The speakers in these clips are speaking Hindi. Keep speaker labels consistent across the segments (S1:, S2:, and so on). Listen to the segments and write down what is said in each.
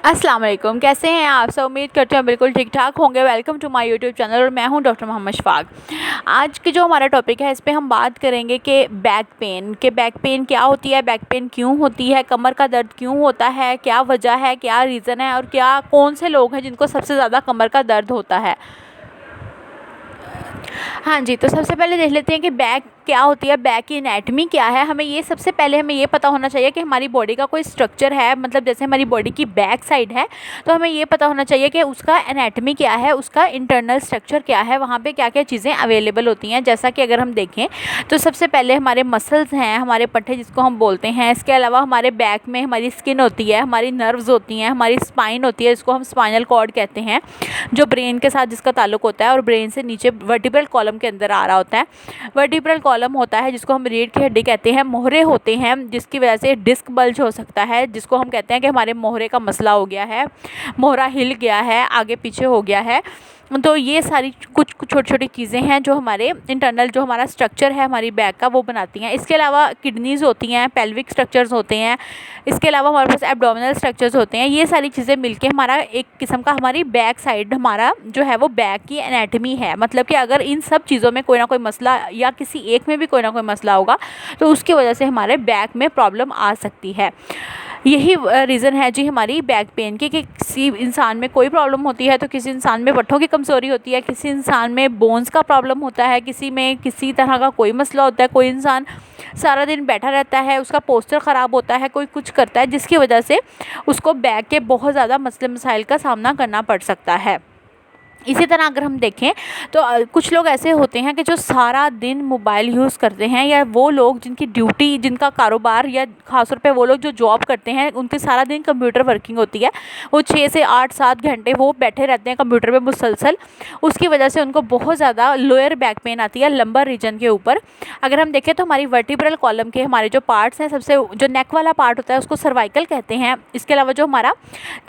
S1: अस्सलाम वालेकुम, कैसे हैं आप सब। उम्मीद करते हैं बिल्कुल ठीक ठाक होंगे। Welcome to my YouTube channel और मैं हूं डॉक्टर मोहम्मद शफाक। आज की जो हमारा टॉपिक है इस पे हम बात करेंगे कि बैक पेन क्या होती है, बैक पेन क्यों होती है, कमर का दर्द क्यों होता है, क्या वजह है, क्या रीज़न है और क्या कौन से लोग हैं जिनको सबसे ज़्यादा कमर का दर्द होता है। हाँ जी, तो सबसे पहले देख लेते हैं कि बैक क्या होती है, बैक की एनाटमी क्या है। सबसे पहले हमें ये पता होना चाहिए कि हमारी बॉडी का कोई स्ट्रक्चर है, मतलब जैसे हमारी बॉडी की बैक साइड है तो हमें ये पता होना चाहिए कि उसका एनाटमी क्या है, उसका इंटरनल स्ट्रक्चर क्या है, वहाँ पे क्या क्या चीज़ें अवेलेबल होती हैं। जैसा कि अगर हम देखें तो सबसे पहले हमारे मसल्स हैं, हमारे पट्टे जिसको हम बोलते हैं। इसके अलावा हमारे बैक में हमारी स्किन होती है, हमारी नर्व्स होती हैं, हमारी स्पाइन होती है, इसको हम स्पाइनल कॉर्ड कहते हैं, जो ब्रेन के साथ जिसका ताल्लुक होता है और ब्रेन से नीचे वर्टिब्रल कॉलम के अंदर आ रहा होता है। वर्टिब्रल कॉलम होता है जिसको हम रीढ़ की हड्डी कहते हैं। मोहरे होते हैं जिसकी वजह से डिस्क बल्ज हो सकता है, जिसको हम कहते हैं कि हमारे मोहरे का मसला हो गया है, मोहरा हिल गया है, आगे पीछे हो गया है। तो ये सारी कुछ छोटी छोटी चीज़ें हैं जो हमारे इंटरनल जो हमारा स्ट्रक्चर है हमारी बैक का वो बनाती हैं। इसके अलावा किडनीज़ होती हैं, पेल्विक स्ट्रक्चर्स होते हैं, इसके अलावा हमारे पास एब्डोमिनल स्ट्रक्चर्स होते हैं। ये सारी चीज़ें मिलके हमारा एक किस्म का हमारी बैक साइड हमारा जो है वो बैक की एनाटमी है। मतलब कि अगर इन सब चीज़ों में कोई ना कोई मसला या किसी एक में भी कोई ना कोई मसला होगा तो उसकी वजह से हमारे बैक में प्रॉब्लम आ सकती है। यही रीज़न है जी हमारी बैक पेन की, कि किसी इंसान में कोई प्रॉब्लम होती है तो किसी इंसान में पट्ठों की कमज़ोरी होती है, किसी इंसान में बोन्स का प्रॉब्लम होता है, किसी में किसी तरह का कोई मसला होता है, कोई इंसान सारा दिन बैठा रहता है, उसका पोस्चर ख़राब होता है, कोई कुछ करता है जिसकी वजह से उसको बैक के बहुत ज़्यादा मसले मसाइल का सामना करना पड़ सकता है। इसी तरह अगर हम देखें तो कुछ लोग ऐसे होते हैं कि जो सारा दिन मोबाइल यूज़ करते हैं, या वो लोग जिनकी ड्यूटी जिनका कारोबार या ख़ासतौर पे वो लोग जो जॉब करते हैं उनकी सारा दिन कंप्यूटर वर्किंग होती है, वो 6 से 8-7 घंटे वो बैठे रहते हैं कंप्यूटर पे मुसलसल। उसकी वजह से उनको बहुत ज़्यादा लोअर बैक पेन आती है लंबर रीजन के ऊपर। अगर हम देखें तो हमारी वर्टिब्रल कॉलम के हमारे जो पार्ट्स हैं, सबसे जो नेक वाला पार्ट होता है उसको सर्वाइकल कहते हैं। इसके अलावा जो हमारा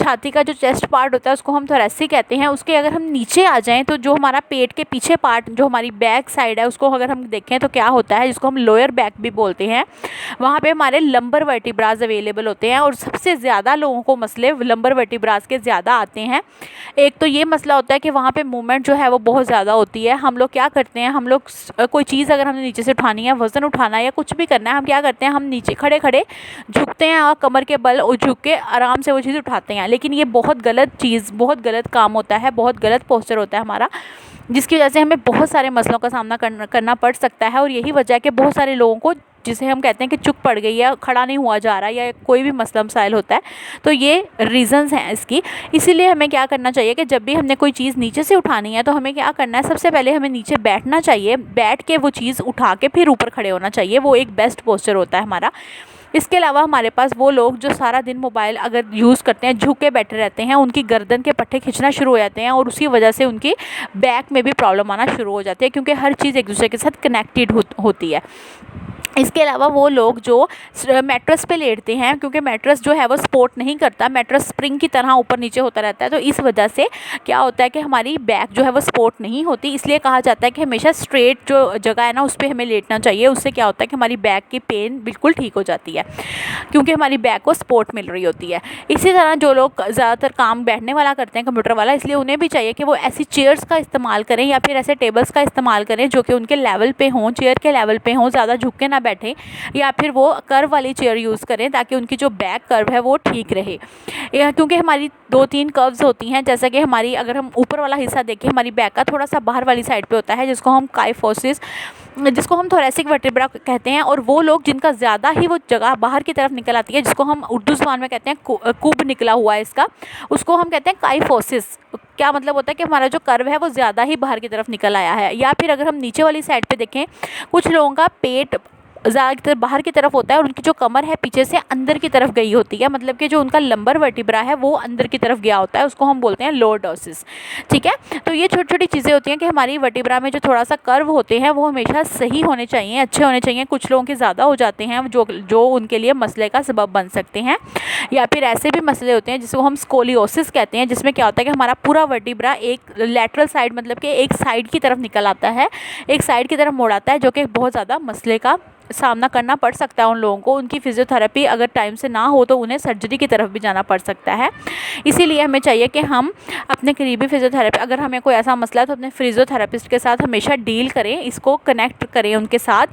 S1: छाती का जो चेस्ट पार्ट होता है उसको हम थोरेसिक कहते हैं। उसके अगर हम नीचे आ जाएं तो जो हमारा पेट के पीछे पार्ट जो हमारी बैक साइड है उसको अगर हम देखें तो क्या होता है, जिसको हम लोअर बैक भी बोलते हैं, वहाँ पे हमारे लंबर वर्टिब्रास अवेलेबल होते हैं। और सबसे ज़्यादा लोगों को मसले लंबर वर्टिब्रास के ज़्यादा आते हैं। एक तो ये मसला होता है कि वहाँ पे मूवमेंट जो है वो बहुत ज़्यादा होती है। हम लोग क्या करते हैं, हम लोग कोई चीज़ अगर हमने नीचे से उठानी है, वज़न उठाना है या कुछ भी करना है, हम क्या करते हैं, हम नीचे खड़े खड़े झुकते हैं और कमर के बल झुक के आराम से वो चीज़ उठाते हैं। लेकिन ये बहुत गलत चीज़, बहुत गलत काम होता है, बहुत गलत पोस्चर होता है हमारा, जिसकी वजह से हमें बहुत सारे मसलों का सामना करना पड़ सकता है। और यही वजह है कि बहुत सारे लोगों को, जिसे हम कहते हैं कि चुक पड़ गई या खड़ा नहीं हुआ जा रहा है या कोई भी मसला मसाइल होता है, तो ये रीज़न्स हैं इसकी। इसीलिए हमें क्या करना चाहिए कि जब भी हमने कोई चीज़ नीचे से उठानी है तो हमें क्या करना है, सबसे पहले हमें नीचे बैठना चाहिए, बैठ के वो चीज़ उठा के फिर ऊपर खड़े होना चाहिए। वो एक बेस्ट पोस्चर होता है हमारा। इसके अलावा हमारे पास वो लोग जो सारा दिन मोबाइल अगर यूज़ करते हैं, झुक के बैठे रहते हैं, उनकी गर्दन के पट्टे खिंचना शुरू हो जाते हैं और उसी वजह से उनकी बैक में भी प्रॉब्लम आना शुरू हो जाती है, क्योंकि हर चीज़ एक दूसरे के साथ कनेक्टेड होती है। इसके अलावा वो लोग जो मैट्रेस पे लेटते हैं, क्योंकि मैट्रेस जो है वो सपोर्ट नहीं करता, मैट्रेस स्प्रिंग की तरह ऊपर नीचे होता रहता है, तो इस वजह से क्या होता है कि हमारी बैक जो है वो सपोर्ट नहीं होती। इसलिए कहा जाता है कि हमेशा स्ट्रेट जो जगह है ना उस पर हमें लेटना चाहिए। उससे क्या होता है कि हमारी बैक की पेन बिल्कुल ठीक हो जाती है, क्योंकि हमारी बैक को सपोर्ट मिल रही होती है। इसी तरह जो लोग ज़्यादातर काम बैठने वाला करते हैं, कंप्यूटर वाला, इसलिए उन्हें भी चाहिए कि वो ऐसी चेयर्स का इस्तेमाल करें या फिर ऐसे टेबल्स का इस्तेमाल करें जो कि उनके लेवल पे हों, चेयर के लेवल पे हों, ज़्यादा झुक के ना बैठें, या फिर वो कर्व वाली चेयर यूज़ करें ताकि उनकी जो बैक कर्व है वो ठीक रहे। क्योंकि हमारी 2-3 कर्व्स होती हैं, जैसा कि हमारी अगर हम ऊपर वाला हिस्सा देखें, हमारी बैक का थोड़ा सा बाहर वाली साइड पे होता है जिसको हम काइफोसिस, जिसको हम थोरेसिक वर्टिब्रा कहते हैं। और वो लोग जिनका ज़्यादा ही वो जगह बाहर की तरफ निकल आती है, जिसको हम उर्दू ज़ुबान में कहते हैं कुब निकला हुआ है इसका, उसको हम कहते हैं काइफोसिस। क्या मतलब होता है कि हमारा जो कर्व है वो ज़्यादा ही बाहर की तरफ निकल आया है। या फिर अगर हम नीचे वाली साइड पे देखें, कुछ लोगों का पेट ज़्यादातर बाहर की तरफ होता है और उनकी जो कमर है पीछे से अंदर की तरफ गई होती है, मतलब कि जो उनका लंबर वर्टिब्रा है वो अंदर की तरफ गया होता है, उसको हम बोलते हैं लॉर्डोसिस। ठीक है, तो ये छोटी छोटी चीज़ें होती हैं कि हमारी वर्टिब्रा में जो थोड़ा सा कर्व होते हैं वो हमेशा सही होने चाहिए, अच्छे होने चाहिए। कुछ लोगों के ज़्यादा हो जाते हैं जो उनके लिए मसले का सबब बन सकते हैं। या फिर ऐसे भी मसले होते हैं जिसको हम स्कोलियोसिस कहते हैं, जिसमें क्या होता है कि हमारा पूरा वर्टिब्रा एक लैटरल साइड, मतलब कि एक साइड की तरफ निकल आता है, एक साइड की तरफ मोड़ आता है, जो कि बहुत ज़्यादा मसले का सामना करना पड़ सकता है उन लोगों को। उनकी फिज़ियोथेरेपी अगर टाइम से ना हो तो उन्हें सर्जरी की तरफ भी जाना पड़ सकता है। इसीलिए हमें चाहिए कि हम अपने करीबी फिज़ियोथेरेपी, अगर हमें कोई ऐसा मसला है तो अपने फिज़ियोथेरेपिस्ट के साथ हमेशा डील करें, इसको कनेक्ट करें उनके साथ।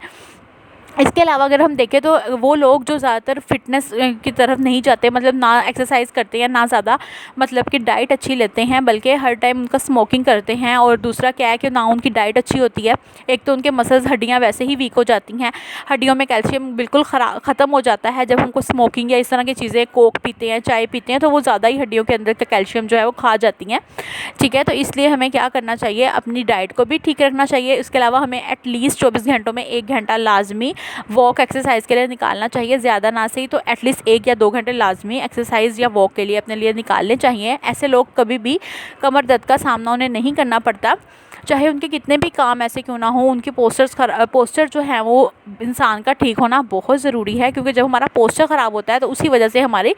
S1: इसके अलावा अगर हम देखें तो वो लोग जो ज़्यादातर फ़िटनेस की तरफ नहीं जाते, मतलब ना एक्सरसाइज करते हैं, ना ज़्यादा मतलब कि डाइट अच्छी लेते हैं, बल्कि हर टाइम उनका स्मोकिंग करते हैं, और दूसरा क्या है कि ना उनकी डाइट अच्छी होती है। एक तो उनके मसल्स, हड्डियाँ वैसे ही वीक हो जाती हैं, हड्डियों में कैल्शियम बिल्कुल ख़त्म हो जाता है जब हमको स्मोकिंग या इस तरह की चीज़ें, कोक पीते हैं, चाय पीते हैं, तो वो ज़्यादा ही हड्डियों के अंदर का कैल्शियम जो है वो खा जाती हैं। ठीक है, तो इसलिए हमें क्या करना चाहिए, अपनी डाइट को भी ठीक रखना चाहिए। इसके अलावा हमें एटलीस्ट 24 घंटों में 1 घंटा लाजमी वॉक एक्सरसाइज के लिए निकालना चाहिए। ज़्यादा ना सही तो एटलीस्ट 1 या 2 घंटे लाजमी एक्सरसाइज या वॉक के लिए अपने लिए निकालने चाहिए। ऐसे लोग कभी भी कमर दर्द का सामना उन्हें नहीं करना पड़ता, चाहे उनके कितने भी काम ऐसे क्यों ना हो। उनकी पोस्चर जो है वो इंसान का ठीक होना बहुत ज़रूरी है, क्योंकि जब हमारा पोस्चर ख़राब होता है तो उसी वजह से हमारी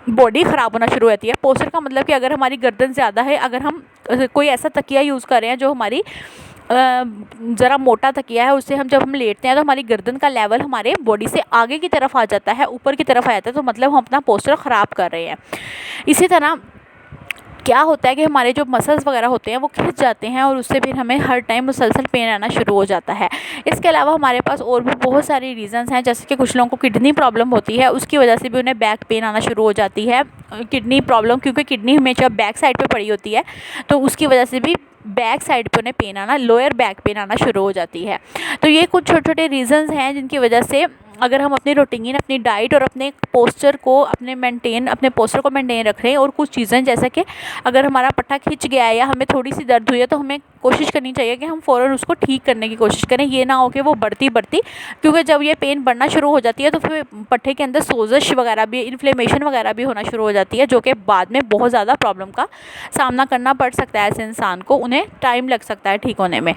S1: बॉडी ख़राब होना शुरू होती है। पोस्चर का मतलब कि अगर हमारी गर्दन ज़्यादा है, अगर हम कोई ऐसा तकिया यूज़ कर रहे हैं जो हमारी ज़रा मोटा तकिया है, उससे जब हम लेटते हैं तो हमारी गर्दन का लेवल हमारे बॉडी से आगे की तरफ आ जाता है, ऊपर की तरफ आ जाता है, तो मतलब हम अपना पोस्चर ख़राब कर रहे हैं। इसी तरह क्या होता है कि हमारे जो मसल्स वगैरह होते हैं वो खिंच जाते हैं, और उससे फिर हमें हर टाइम मुसलसल पेन आना शुरू हो जाता है। इसके अलावा हमारे पास और भी बहुत सारी रीज़न्स हैं, जैसे कि कुछ लोगों को किडनी प्रॉब्लम होती है, उसकी वजह से भी उन्हें बैक पेन आना शुरू हो जाती है। किडनी प्रॉब्लम, क्योंकि किडनी हमेशा बैक साइड पे पड़ी होती है, तो उसकी वजह से भी बैक साइड पे उन्हें पेन आना, लोअर बैक पेन आना शुरू हो जाती है। तो ये कुछ छोटे छोटे रीज़न्स हैं जिनकी वजह से अगर हम अपनी रूटीन, अपनी डाइट और अपने पोस्चर को अपने पोस्चर को मेंटेन रख रहे हैं, और कुछ चीज़ें जैसे कि अगर हमारा पट्टा खिंच गया है या हमें थोड़ी सी दर्द हुई है, तो हमें कोशिश करनी चाहिए कि हम फ़ौरन उसको ठीक करने की कोशिश करें। ये ना हो कि वो बढ़ती, क्योंकि जब ये पेन बढ़ना शुरू हो जाती है तो फिर पट्टे के अंदर सोजश वगैरह भी, इन्फ्लेमेशन वगैरह भी होना शुरू हो जाती है, जो कि बाद में बहुत ज़्यादा प्रॉब्लम का सामना करना पड़ सकता है ऐसे इंसान को, उन्हें टाइम लग सकता है ठीक होने में।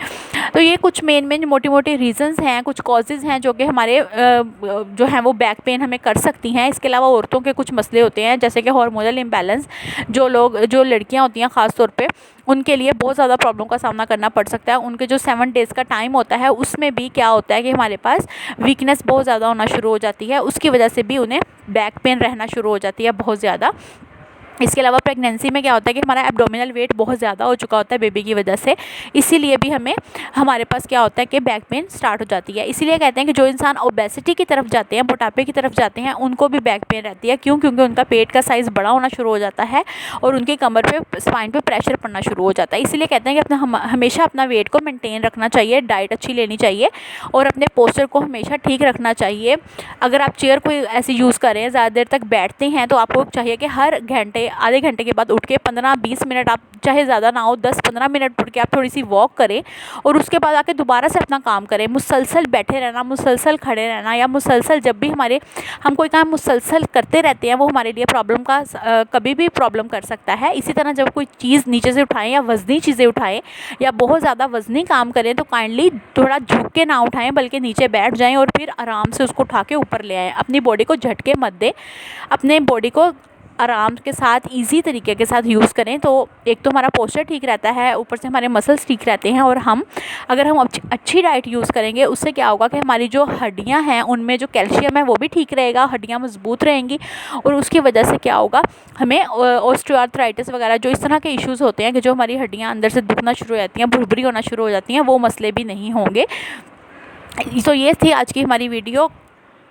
S1: तो ये कुछ मेन मोटी रीज़न्स हैं, कुछ कॉजेज़ हैं जो कि हमारे जो हैं वो बैक पेन हमें कर सकती हैं। इसके अलावा औरतों के कुछ मसले होते हैं, जैसे कि हार्मोनल इम्बैलेंस, जो लड़कियां होती हैं ख़ास तौर पे, उनके लिए बहुत ज़्यादा प्रॉब्लम का सामना करना पड़ सकता है। उनके जो 7 डेज़ का टाइम होता है उसमें भी क्या होता है कि हमारे पास वीकनेस बहुत ज़्यादा होना शुरू हो जाती है, उसकी वजह से भी उन्हें बैक पेन रहना शुरू हो जाती है बहुत ज़्यादा। इसके अलावा प्रेगनेंसी में क्या होता है कि हमारा एब्डोमिनल वेट बहुत ज़्यादा हो चुका होता है बेबी की वजह से, इसीलिए भी हमारे पास क्या होता है कि बैक पेन स्टार्ट हो जाती है। इसीलिए कहते हैं कि जो इंसान ओबेसिटी की तरफ जाते हैं, मोटापे की तरफ जाते हैं, उनको भी बैक पेन रहती है। क्यों? क्योंकि उनका पेट का साइज़ बड़ा होना शुरू हो जाता है और उनकी कमर पे, स्पाइन पे प्रेशर पड़ना शुरू हो जाता है। इसीलिए कहते हैं कि हमेशा अपना वेट को मेनटेन रखना चाहिए, डाइट अच्छी लेनी चाहिए और अपने पोस्चर को हमेशा ठीक रखना चाहिए। अगर आप चेयर कोई ऐसी यूज़ करें, ज़्यादा देर तक बैठते हैं, तो आपको चाहिए कि हर घंटे, आधे घंटे के बाद उठ के 15-20 मिनट, आप चाहे ज़्यादा ना हो 10-15 मिनट उठ के आप थोड़ी सी वॉक करें, और उसके बाद आके दोबारा से अपना काम करें। मुसलसल बैठे रहना, मुसलसल खड़े रहना, या मुसलसल जब भी हम कोई काम मुसलसल करते रहते हैं, वो हमारे लिए प्रॉब्लम का कभी भी प्रॉब्लम कर सकता है। इसी तरह जब कोई चीज़ नीचे से उठाएं या वज़नी चीज़ें उठाएं या बहुत ज़्यादा वज़नी काम करें, तो काइंडली थोड़ा झुक के ना उठाएं, बल्कि नीचे बैठ जाएं और फिर आराम से उसको उठा के ऊपर ले आएँ। अपनी बॉडी को झटके मत दें, अपने बॉडी को आराम के साथ, इजी तरीके के साथ यूज़ करें, तो एक तो हमारा पोस्चर ठीक रहता है, ऊपर से हमारे मसल्स ठीक रहते हैं। और अगर हम अच्छी डाइट यूज़ करेंगे, उससे क्या होगा कि हमारी जो हड्डियां हैं उनमें जो कैल्शियम है वो भी ठीक रहेगा, हड्डियां मजबूत रहेंगी, और उसकी वजह से क्या होगा, हमें ऑस्टियोआर्थराइटिस वगैरह जो इस तरह के इश्यूज़ होते हैं कि जो हमारी हड्डियाँ अंदर से दुखना शुरू हो जाती हैं, भुरभुरी होना शुरू हो जाती हैं, वो मसले भी नहीं होंगे। तो ये थी आज की हमारी वीडियो।